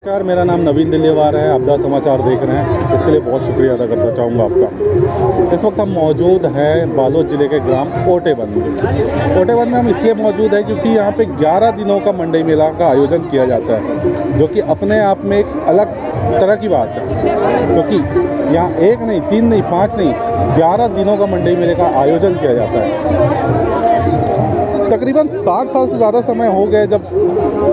नमस्कार, मेरा नाम नवीन दिल्लीवार है। आपदा समाचार देख रहे हैं, इसके लिए बहुत शुक्रिया अदा करना चाहूँगा आपका। इस वक्त हम मौजूद हैं बालोद ज़िले के ग्राम ओटेबंद में। ओटेबंद में हम इसलिए मौजूद हैं क्योंकि यहाँ पे 11 दिनों का मंडई मेला का आयोजन किया जाता है, जो कि अपने आप में एक अलग तरह की बात है। क्योंकि यहाँ 1 नहीं, 3 नहीं, 5 नहीं, 11 दिनों का मंडई मेले का आयोजन किया जाता है। तकरीबन 60 साल से ज़्यादा समय हो गए जब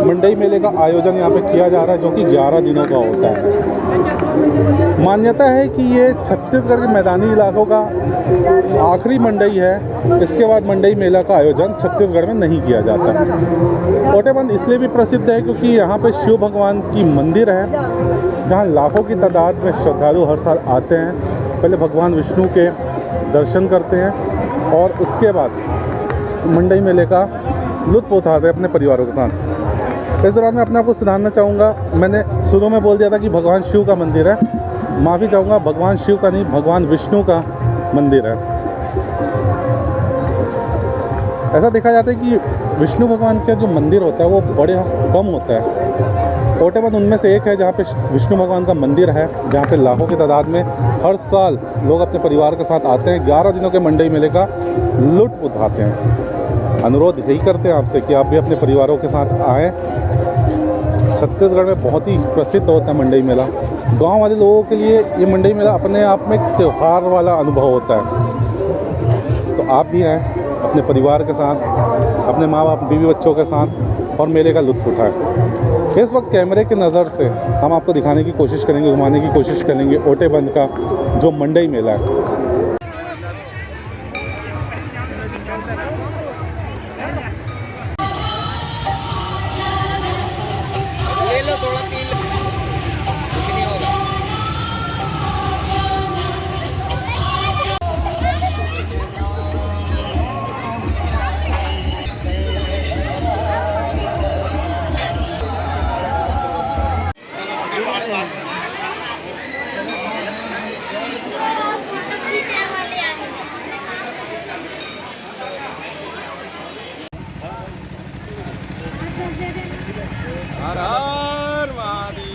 मंडई मेले का आयोजन यहाँ पे किया जा रहा है, जो कि 11 दिनों का होता है। मान्यता है कि ये छत्तीसगढ़ के मैदानी इलाकों का आखिरी मंडई है। इसके बाद मंडई मेला का आयोजन छत्तीसगढ़ में नहीं किया जाता। ओटेबंद इसलिए भी प्रसिद्ध है क्योंकि यहाँ पे शिव भगवान की मंदिर है, जहाँ लाखों की तादाद में श्रद्धालु हर साल आते हैं। पहले भगवान विष्णु के दर्शन करते हैं और उसके बाद मंडई मेले का लुत्फ़ उठाते हैं अपने परिवारों के साथ। इस दौरान मैं अपने आप को सुधारना चाहूँगा। मैंने शुरू में बोल दिया था कि भगवान शिव का मंदिर है। माफ़ी चाहूँगा, भगवान शिव का नहीं, भगवान विष्णु का मंदिर है। ऐसा देखा जाता है कि विष्णु भगवान का जो मंदिर होता है वो बड़े कम होता है। ओटेबंद उनमें से एक है जहाँ पे विष्णु भगवान का मंदिर है, जहाँ पे लाखों की तादाद में हर साल लोग अपने परिवार के साथ आते हैं, 11 दिनों के मंडई मेले का लुत्फ़ उठाते हैं। अनुरोध यही करते हैं आपसे कि आप भी अपने परिवारों के साथ आएँ। छत्तीसगढ़ में बहुत ही प्रसिद्ध होता है मंडई मेला। गांव वाले लोगों के लिए ये मंडई मेला अपने आप में एक त्यौहार वाला अनुभव होता है। तो आप भी आएँ अपने परिवार के साथ, अपने माँ बाप, बीवी बच्चों के साथ और मेले का लुत्फ़ उठाएँ। इस वक्त कैमरे की नज़र से हम आपको दिखाने की कोशिश करेंगे, घुमाने की कोशिश करेंगे ओटेबंद का जो मंडई मेला है। हर हर महादेव।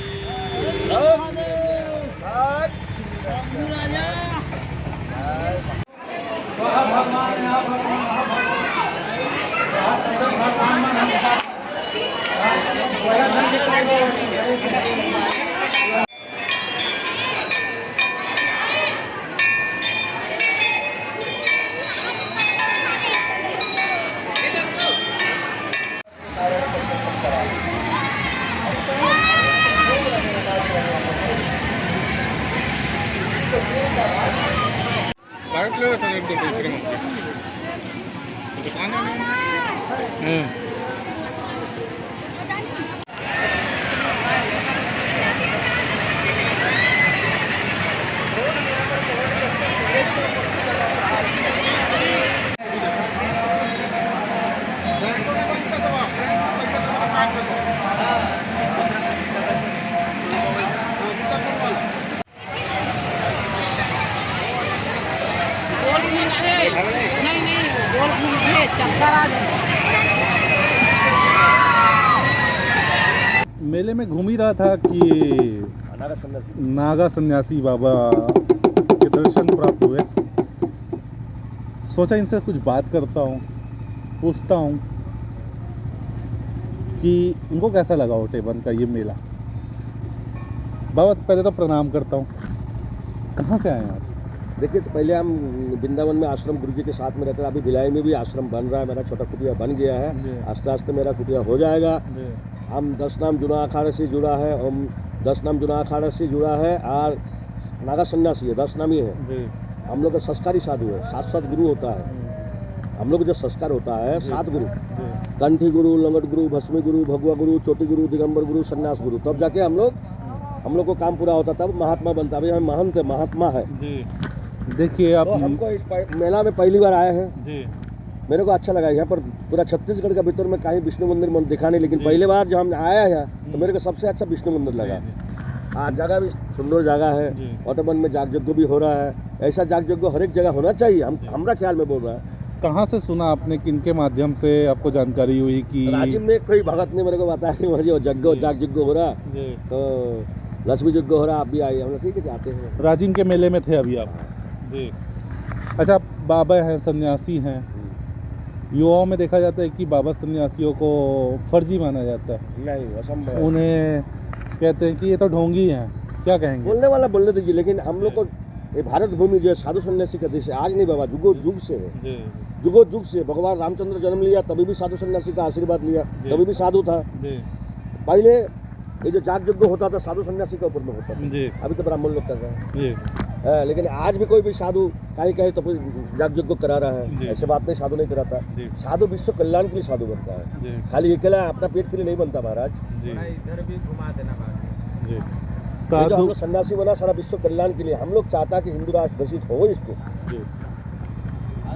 नहीं गोल घूम के चक्कर आ जाए। मेले में घूम ही रहा था कि नागा सन्यासी बाबा के दर्शन प्राप्त हुए। सोचा इनसे कुछ बात करता हूँ, पूछता हूँ कि उनको कैसा लगा ओटेबंद का ये मेला। बाबा पहले तो प्रणाम करता हूँ। कहाँ से आए आप? देखिए, तो पहले हम वृंदावन में आश्रम गुरु जी के साथ में रहते हैं। अभी भिलाई में भी आश्रम बन रहा है, मेरा छोटा कुटिया बन गया है। आस्ते आस्ते मेरा कुटिया हो जाएगा। हम 10 नाम जुना अखाड़ा से जुड़ा है, हम 10 नाम जुना अखाड़ा से जुड़ा है और नागा सन्यासी है, 10 नामी है। हम लोग का संस्कारी साधु है, 7 गुरु होता है। हम लोग जो संस्कार होता है 7 गुरु, कंठी गुरु, लंगट गुरु, भस्मी गुरु, भगवा गुरु, चोटी गुरु, दिगंबर गुरु, सन्यास गुरु, तब जाके हम लोग को काम पूरा होता, तब महात्मा बनता। अभी हम महंत है, महात्मा है। देखिए आप, तो हमको इस मेला में पहली बार आए हैं जी। मेरे को अच्छा लगा। यहाँ पर पूरा छत्तीसगढ़ के भीतर में कहीं विष्णु मंदिर दिखा नहीं, लेकिन पहली बार जब हम आया है तो मेरे को सबसे अच्छा विष्णु मंदिर लगा। जगह भी सुंदर जगह है। ओटेबंद में जाग यज्ञ भी हो रहा है। ऐसा जाग यज्ञ हर एक जगह होना चाहिए, हमारा ख्याल में बोल रहा है। कहाँ से सुना आपने, किनके माध्यम से आपको जानकारी हुई कि राजिम में कोई भगत ने मेरे को बताया कि मुझे जग्गो जाग जग्गो हो रहा, जी, तो लक्ष्मी जग्गो हो रहा, आप भी आइए। हमने ठीक है जाते हैं। राजिम के मेले में थे अभी आप? जी। अच्छा, बाबा हैं, सन्यासी हैं, युवाओं में देखा जाता है कि बाबा सन्यासियों को फर्जी माना जाता है, नहीं असंभव। उन्हें कहते हैं कि ये तो ढोंगी हैं, क्या कहेंगे? बोलने वाला बोलने दीजिए, लेकिन हम लोग को ये भारत भूमि जो है साधु सन्यासी का देश है, आज नहीं बाबा, जुगो जुग से है। जी, जुगो जुग से भगवान रामचंद्र जन्म लिया तभी भी साधु सन्यासी का आशीर्वाद लिया, तभी भी साधु था। जी, पहले ये जो जाग यज्ञ होता था साधु सन्यासी के ऊपर में होता था, जी, अभी तो ब्राह्मण लोग कर रहे हैं। जी, लेकिन आज भी कोई भी साधु कहीं कहीं तो फिर जाग यज्ञ करा रहा जी। है, ऐसे बात नहीं साधु नहीं कराता। जी, साधु विश्व कल्याण के लिए साधु बनता है, जी, खाली अकेला अपना पेट के लिए नहीं बनता महाराज। जी, इधर भी घुमा देना बात। जी। ये जो हम साधु, लोग सन्यासी बना सारा विश्व कल्याण के लिए, हम लोग चाहता है कि हिंदू राष्ट्र घोषित हो इसको। जी।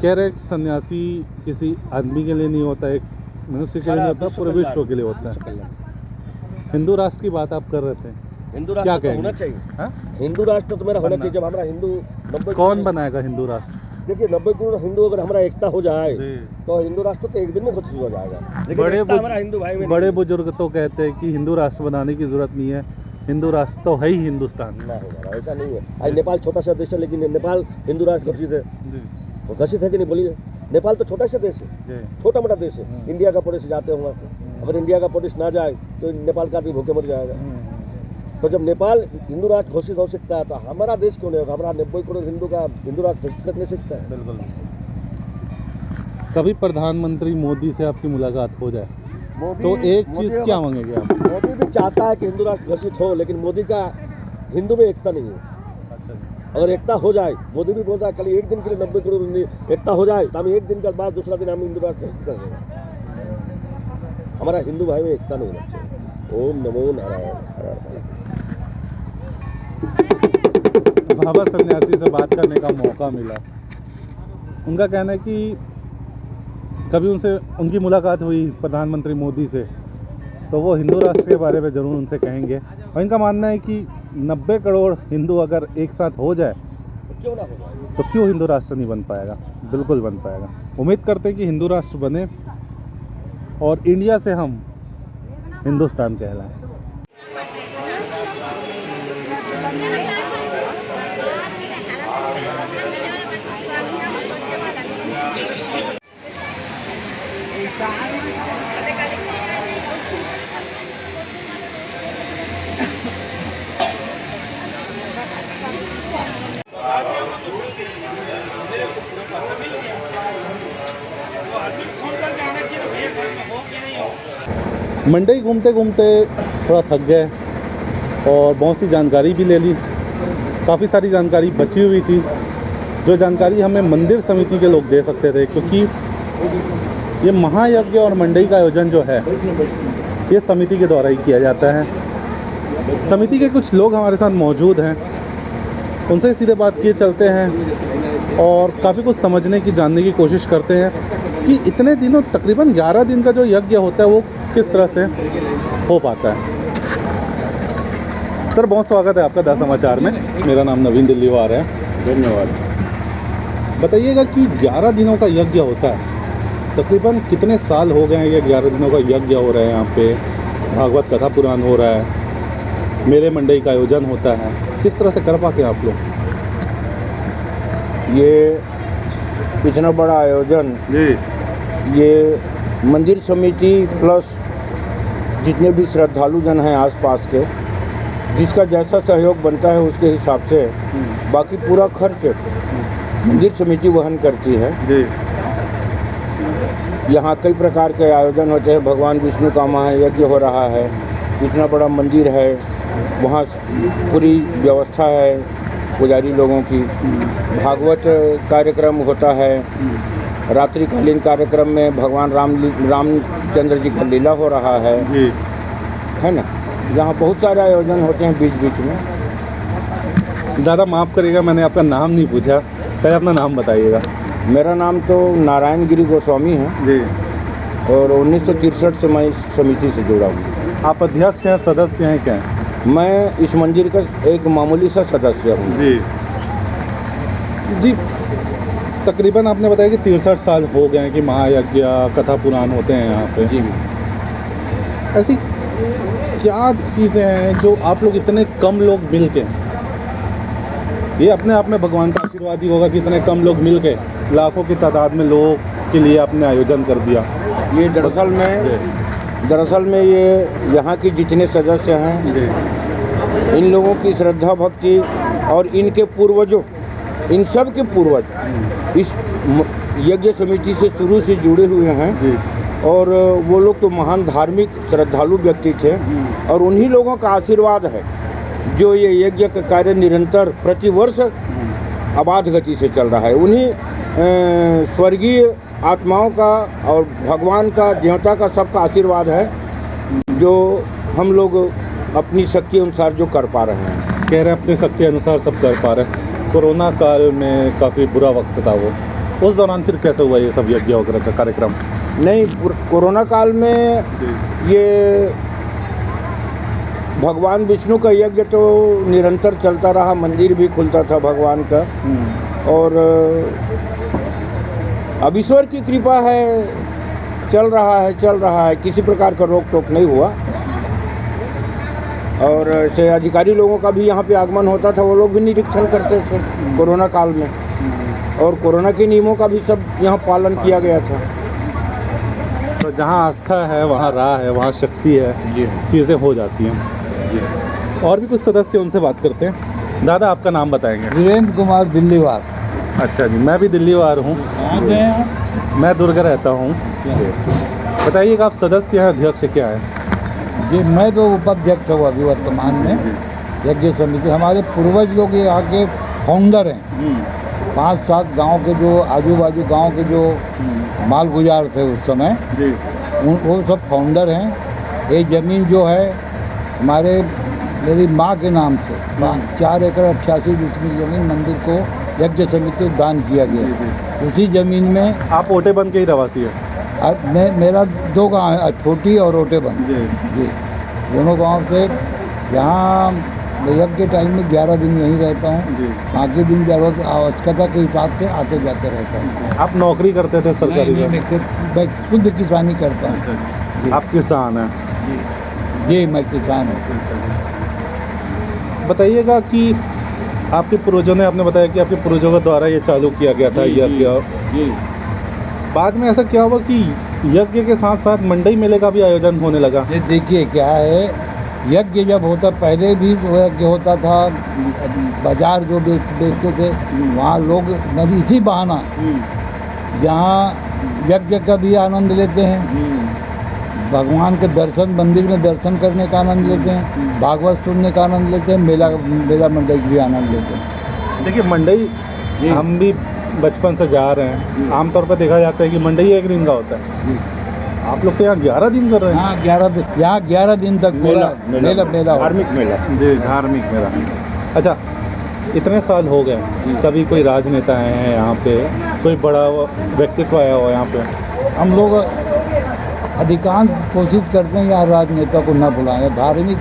कह रहे हैं कि सन्यासी किसी आदमी के लिए नहीं होता, एक मनुष्य के लिए नहीं होता, पूरे विश्व के लिए होता है। हिंदू राष्ट्र की बात आप कर रहे थे, हिंदू क्या राष्ट्र तो कहेंगे? होना चाहिए। हाँ? हिंदू राष्ट्र तो मेरा होना बनना। चाहिए। जब हमारा हिंदू 90 कौन बनाएगा हिंदू राष्ट्र? देखिए 90 करोड़ हिंदू अगर हमारा एकता हो जाए जी। तो हिंदू राष्ट्र तो एक दिन में घोषित हो जाएगा। लेकिन बड़े एकता हमारा हिंदू भाई में बड़े नहीं बुजुर्ग तो कहते हैं कि हिंदू राष्ट्र बनाने की जरूरत नहीं है, हिंदू राष्ट्र तो है ही हिंदुस्तान। ना होगा, ऐसा नहीं है। आज नेपाल छोटा सा देश है, लेकिन नेपाल हिंदू राष्ट्र घोषित है। जी, वो घोषित है कि नहीं बोलिए? नेपाल तो छोटा सा देश है, जी, छोटा मोटा देश है। हम्म। इंडिया का पुलिस जाते होंगे, अगर इंडिया का पुलिस ना जाए तो नेपाल का आदमी भूखे मर जाएगा। तो जब नेपाल हिंदू राष्ट्र घोषित हो सकता है तो हमारा देश क्यों नहीं होगा? हमारा 90 करोड़ हिंदू का हिंदू राष्ट्र घोषित कर नहीं सकता है। बिल्कुल। कभी प्रधानमंत्री मोदी से आपकी मुलाकात हो जाए तो एक चीज क्या मांगेंगे आप? मोदी भी चाहता है कि हिंदू राष्ट्र घोषित हो, लेकिन मोदी का हिंदू में एकता नहीं है। अच्छा, अगर एकता हो जाए, मोदी भी बोलता है कल एक दिन के लिए 90 करोड़ हिंदू एकता हो जाए तो हम एक दिन के बाद दूसरा दिन हम हिंदू राष्ट्र घोषित कर देंगे। हमारा हिंदू भाई में एकता नहीं होना चाहिए। ओम नमो नारायण। बाबा सन्यासी से बात करने का मौका मिला, उनका कहना है कि कभी उनसे उनकी मुलाकात हुई प्रधानमंत्री मोदी से तो वो हिंदू राष्ट्र के बारे में ज़रूर उनसे कहेंगे, और इनका मानना है कि 90 करोड़ हिंदू अगर एक साथ हो जाए तो क्यों ना हो जाए? तो क्यों हिंदू राष्ट्र नहीं बन पाएगा? बिल्कुल बन पाएगा। उम्मीद करते हैं कि हिंदू राष्ट्र बने और इंडिया से हम हिंदुस्तान कहलाएं। मंडई घूमते घूमते थोड़ा थक गए और बहुत सी जानकारी भी ले ली। काफ़ी सारी जानकारी बची हुई थी जो जानकारी हमें मंदिर समिति के लोग दे सकते थे, क्योंकि ये महायज्ञ और मंडई का आयोजन जो है ये समिति के द्वारा ही किया जाता है। समिति के कुछ लोग हमारे साथ मौजूद हैं, उनसे सीधे बात किए चलते हैं और काफ़ी कुछ समझने की, जानने की कोशिश करते हैं कि इतने दिनों, तकरीबन 11 दिन का जो यज्ञ होता है वो किस तरह से हो पाता है। सर, बहुत स्वागत है आपका द समाचार में। मेरा नाम नवीन दिल्लीवार है। धन्यवाद। बताइएगा कि 11 दिनों का यज्ञ होता है, तकरीबन कितने साल हो गए हैं ये 11 दिनों का यज्ञ हो रहा है? यहाँ पे भागवत कथा पुराण हो रहा है, मेले मंडई का आयोजन होता है, किस तरह से कर पाते हैं आप लोग? ये इतना बड़ा आयोजन जी, ये मंदिर समिति प्लस जितने भी श्रद्धालु जन हैं आसपास के, जिसका जैसा सहयोग बनता है उसके हिसाब से बाकी पूरा खर्च मंदिर समिति वहन करती है। जी, यहाँ कई प्रकार के आयोजन होते हैं। भगवान विष्णु का महायज्ञ हो रहा है, इतना बड़ा मंदिर है, वहाँ पूरी व्यवस्था है पुजारी लोगों की। भागवत कार्यक्रम होता है, रात्रिकालीन कार्यक्रम में भगवान रामचंद्र जी का लीला हो रहा है जी, ना। यहाँ बहुत सारे आयोजन होते हैं बीच बीच में। दादा माफ़ करिएगा, मैंने आपका नाम नहीं पूछा, पहले अपना नाम बताइएगा। मेरा नाम तो नारायण गिरी गोस्वामी है जी, और 1963 से मैं इस समिति से जुड़ा हूँ। आप अध्यक्ष हैं, सदस्य हैं, क्या हैं? मैं इस मंदिर का एक मामूली सा सदस्य हूँ। जी जी, तकरीबन आपने बताया कि 63 साल हो गए हैं कि महायज्ञ कथा पुराण होते हैं यहाँ पे। जी। ऐसी क्या चीज़ें हैं जो आप लोग इतने कम लोग मिल के, ये अपने आप में भगवान का आशीर्वाद ही होगा कि इतने कम लोग मिल के लाखों की तादाद में लोगों के लिए आपने आयोजन कर दिया। ये दरअसल में ये यहाँ के जितने सदस्य हैं, इन लोगों की श्रद्धा भक्ति और इनके पूर्वजों, इन सब के पूर्वज इस यज्ञ समिति से शुरू से जुड़े हुए हैं। और वो लोग तो महान धार्मिक श्रद्धालु व्यक्ति थे और उन्हीं लोगों का आशीर्वाद है जो ये यज्ञ का कार्य निरंतर प्रतिवर्ष अबाध गति से चल रहा है। उन्हीं स्वर्गीय आत्माओं का और भगवान का, देवता का, सबका आशीर्वाद है जो हम लोग अपनी शक्ति अनुसार जो कर पा रहे हैं। कह रहे हैं अपनी शक्ति अनुसार सब कर पा रहे हैं। कोरोना काल में काफ़ी बुरा वक्त था वो, उस दौरान फिर कैसे हुआ ये सब यज्ञ वगैरह का कार्यक्रम? नहीं, कोरोना काल में ये भगवान विष्णु का यज्ञ तो निरंतर चलता रहा, मंदिर भी खुलता था भगवान का। और अब ईश्वर की कृपा है, चल रहा है, किसी प्रकार का रोक टोक नहीं हुआ। और ऐसे अधिकारी लोगों का भी यहाँ पे आगमन होता था, वो लोग भी निरीक्षण करते थे कोरोना काल में, और कोरोना के नियमों का भी सब यहाँ पालन किया गया था। तो जहाँ आस्था है वहाँ राह है, वहाँ शक्ति है, चीज़ें हो जाती हैं। और भी कुछ सदस्य, उनसे बात करते हैं। दादा, आपका नाम बताएंगे? वीरेंद्र कुमार, दिल्लीवार। अच्छा जी, मैं भी दिल्लीवार हूँ। मैं दुर्ग रहता हूँ। बताइएगा, आप सदस्य हैं, अध्यक्ष क्या है? जी, मैं तो उपाध्यक्ष हूँ अभी वर्तमान में यज्ञ समिति। हमारे पूर्वज लोग यहाँ के फाउंडर हैं। 5-7 गांव के जो आजू बाजू गांव के जो माल गुजार थे उस समय, वो सब फाउंडर हैं। ये ज़मीन जो है मेरी माँ के नाम से 4 एकड़ 88 डिसमिल ज़मीन मंदिर को यज्ञ समिति को दान किया गया। उसी ज़मीन में आप ओटेबंद के ही रहवासी हैं? मेरा 2 गांव है, छोटी और ओटेबंद। जी, दोनों गांव से यहाँ यज्ञ के टाइम में 11 दिन यहीं रहता हूँ। बाकी दिन जरूरत आवश्यकता के हिसाब से आते जाते रहता हूँ। आप नौकरी करते थे सरकारी? मैं शुद्ध किसानी करता हूँ। आप किसान हैं? जी, मैं किसान हूँ। बताइएगा कि आपके पूर्वजों ने, आपने बताया कि आपके पूर्वजों के द्वारा ये चालू किया गया था यज्ञ। बाद में ऐसा क्या हुआ कि यज्ञ के साथ साथ मंडई मेले का भी आयोजन होने लगा? ये देखिए क्या है, यज्ञ जब होता, पहले भी यज्ञ होता था, बाजार जो बेचते थे वहाँ लोग नदी इसी बहाना जहाँ यज्ञ का भी आनंद लेते हैं, भगवान के दर्शन, मंदिर में दर्शन करने का आनंद लेते हैं, भागवत सुनने का आनंद लेते हैं, मेला मंडई का भी आनंद लेते हैं। देखिए, मंडई हम भी बचपन से जा रहे हैं। आमतौर पर देखा जाता है कि मंडई 1 दिन का होता है। आप लोग तो यहाँ 11 दिन कर रहे हैं? हाँ, 11 दिन तक मेला धार्मिक मेला। जी, धार्मिक मेला। अच्छा, इतने साल हो गए, कभी कोई राजनेता आए हैं यहाँ पे, कोई बड़ा व्यक्तित्व आया हो यहाँ पे? हम लोग अधिकांश कोशिश करते हैं यहाँ राजनेता को न बुलाएं, धार्मिक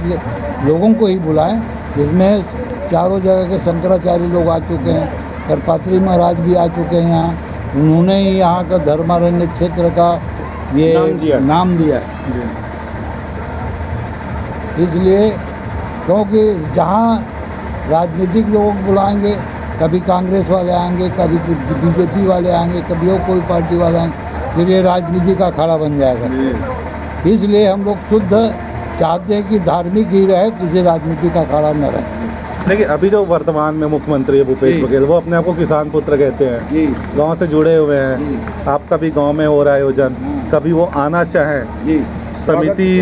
लोगों को ही बुलाएं, जिसमें चारों जगह के शंकराचार्य लोग आ चुके हैं, करपात्री महाराज भी आ चुके हैं यहाँ। उन्होंने ही यहाँ का धर्मारण्य क्षेत्र का ये नाम दिया है। इसलिए क्योंकि जहाँ राजनीतिक लोग बुलाएंगे, कभी कांग्रेस वाले आएंगे, कभी बीजेपी वाले आएंगे, कभी और कोई पार्टी वाले आएंगे, फिर ये राजनीति का अखाड़ा बन जाएगा। इसलिए हम लोग शुद्ध चाहते हैं कि धार्मिक ही रहे, किसी राजनीति का अखाड़ा न रहे। देखिए, अभी जो वर्तमान में मुख्यमंत्री है भूपेश बघेल, वो अपने आप को किसान पुत्र कहते हैं, गांव से जुड़े हुए हैं। आपका भी गांव में हो रहा है आयोजन, कभी वो आना चाहें, समिति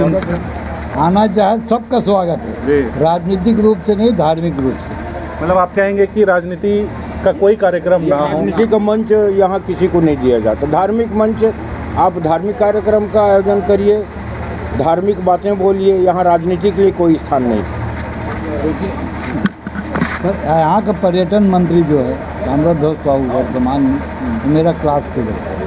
आना चाहे, सबका स्वागत है, राजनीतिक रूप से नहीं, धार्मिक रूप से। मतलब आप कहेंगे कि राजनीति का कोई कार्यक्रम ना हो? राजनीति का मंच यहाँ किसी को नहीं दिया जाता। धार्मिक मंच, आप धार्मिक कार्यक्रम का आयोजन करिए, धार्मिक बातें बोलिए, यहाँ राजनीति के लिए कोई स्थान नहीं। पर यहाँ का पर्यटन मंत्री जो है ताम्रध्वज साहू वर्तमान में मेरा क्लास फेलो है।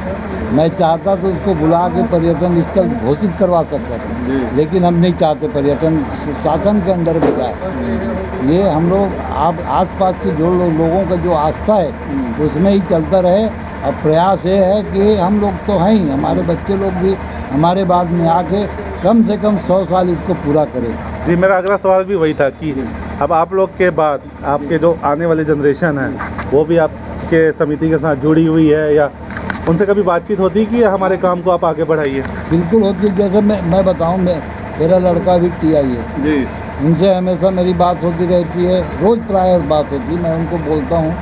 मैं चाहता तो उसको बुला के पर्यटन स्थल घोषित करवा सकता था, लेकिन हम नहीं चाहते पर्यटन शासन के अंदर में जाए। ये हम लोग आप आसपास के जो लोगों का जो आस्था है उसमें ही चलता रहे। अब प्रयास ये है कि हम लोग तो हैं ही, हमारे बच्चे लोग भी हमारे बाद में आके कम से कम 100 साल इसको पूरा करें। जी, मेरा अगला सवाल भी वही था कि अब आप लोग के बाद आपके जो आने वाली जनरेशन है वो भी आपके समिति के साथ जुड़ी हुई है, या उनसे कभी बातचीत होती है कि हमारे काम को आप आगे बढ़ाइए? बिल्कुल होती है। जैसे मैं बताऊं, मेरा लड़का भी टीआई है जी। उनसे हमेशा मेरी बात होती रहती है, रोज़ प्राय बात होती है। मैं उनको बोलता हूँ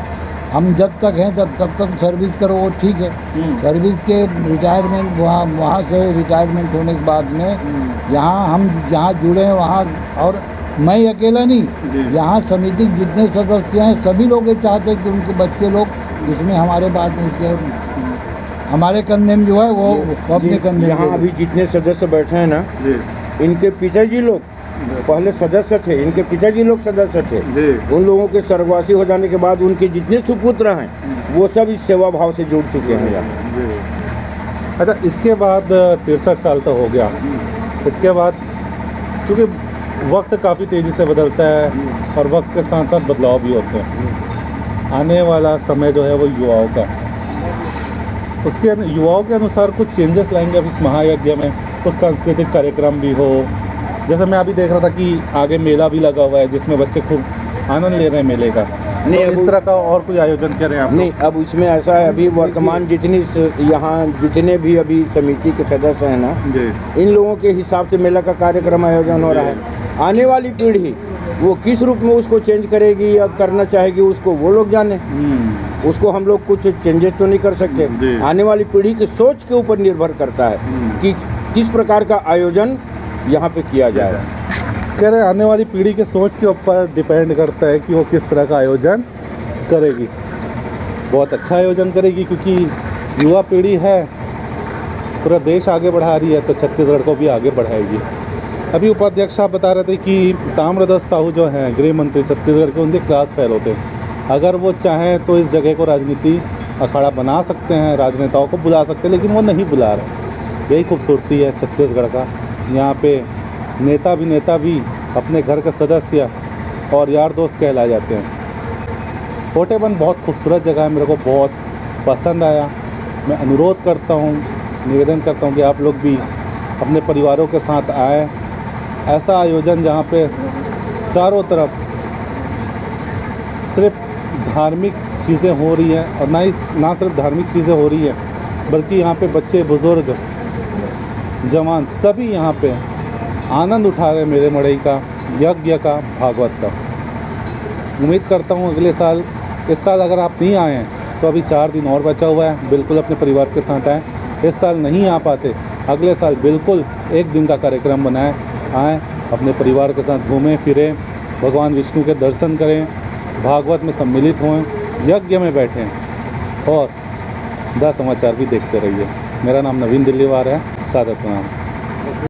हम जब तक हैं तब तक सर्विस करो, वो ठीक है। सर्विस के रिटायरमेंट वहाँ से रिटायरमेंट होने के बाद में यहाँ हम जहाँ जुड़े हैं वहाँ, और मैं अकेला नहीं, यहाँ समिति के जितने सदस्य हैं सभी लोग ये चाहते हैं कि उनके बच्चे लोग इसमें हमारे बाद में हमारे कंधे में जो है वो अपने कंधे में। यहाँ अभी जितने सदस्य बैठे हैं ना, इनके पिताजी लोग पहले सदस्य थे, इनके पिताजी लोग सदस्य थे। उन लोगों के स्वर्गवासी हो जाने के बाद उनके जितने सुपुत्र हैं वो सब इस सेवा भाव से जुड़ चुके हैं यहाँ। अच्छा, इसके बाद 63 साल तो हो गया। इसके बाद क्योंकि वक्त काफ़ी तेज़ी से बदलता है और वक्त के साथ साथ बदलाव भी होते हैं। आने वाला समय जो है वो युवाओं का, उसके युवाओं के अनुसार कुछ चेंजेस लाएंगे अब इस महायज्ञ में। कुछ सांस्कृतिक कार्यक्रम भी हो, जैसे मैं अभी देख रहा था कि आगे मेला भी लगा हुआ है जिसमें बच्चे खूब आनंद ले रहे हैं मेले का। नहीं, इस तरह का और कोई आयोजन कर रहे हैं आप? नहीं, अब इसमें ऐसा है, अभी वर्तमान यहाँ जितने भी अभी समिति के सदस्य हैं ना, इन लोगों के हिसाब से मेला का कार्यक्रम आयोजन हो रहा है। आने वाली पीढ़ी वो किस रूप में उसको चेंज करेगी या करना चाहेगी उसको वो लोग जाने। उसको हम लोग कुछ चेंजेस तो नहीं कर सकते। आने वाली पीढ़ी की सोच के ऊपर निर्भर करता है कि किस प्रकार का आयोजन यहाँ पे किया जाए। कह रहे आने वाली पीढ़ी के सोच के ऊपर डिपेंड करता है कि वो किस तरह का आयोजन करेगी। बहुत अच्छा आयोजन करेगी क्योंकि युवा पीढ़ी है, पूरा देश आगे बढ़ा रही है तो छत्तीसगढ़ को भी आगे बढ़ाएगी। अभी उपाध्यक्ष आप बता रहे थे कि ताम्रध्वज साहू जो हैं गृह मंत्री छत्तीसगढ़ के, उनके क्लास फेल होते हैं। अगर वो चाहें तो इस जगह को राजनीति अखाड़ा बना सकते हैं, राजनेताओं को बुला सकते हैं, लेकिन वो नहीं बुला रहे। यही खूबसूरती है छत्तीसगढ़ का। यहाँ पे नेता भी अपने घर के सदस्य और यार दोस्त कहलाए जाते हैं। ओटेबंद बहुत खूबसूरत जगह है, मेरे को बहुत पसंद आया। मैं अनुरोध करता हूँ, निवेदन करता हूँ कि आप लोग भी अपने परिवारों के साथ आए। ऐसा आयोजन जहाँ पे चारों तरफ सिर्फ धार्मिक चीज़ें हो रही हैं, और ना सिर्फ धार्मिक चीज़ें हो रही हैं बल्कि यहाँ पे बच्चे, बुज़ुर्ग, जवान सभी यहाँ पे आनंद उठा रहे मेरे मड़ई का, यज्ञ का, भागवत का। उम्मीद करता हूँ अगले साल, इस साल अगर आप नहीं आए हैं तो अभी 4 दिन और बचा हुआ है, बिल्कुल अपने परिवार के साथ आएँ। इस साल नहीं आ पाते, अगले साल बिल्कुल 1 दिन का कार्यक्रम बनाएं, आएँ, अपने परिवार के साथ घूमें फिरें, भगवान विष्णु के दर्शन करें, भागवत में सम्मिलित हों, यज्ञ में बैठें और द समाचार भी देखते रहिए। मेरा नाम नवीन दिल्लीवार है। सादर प्रणाम।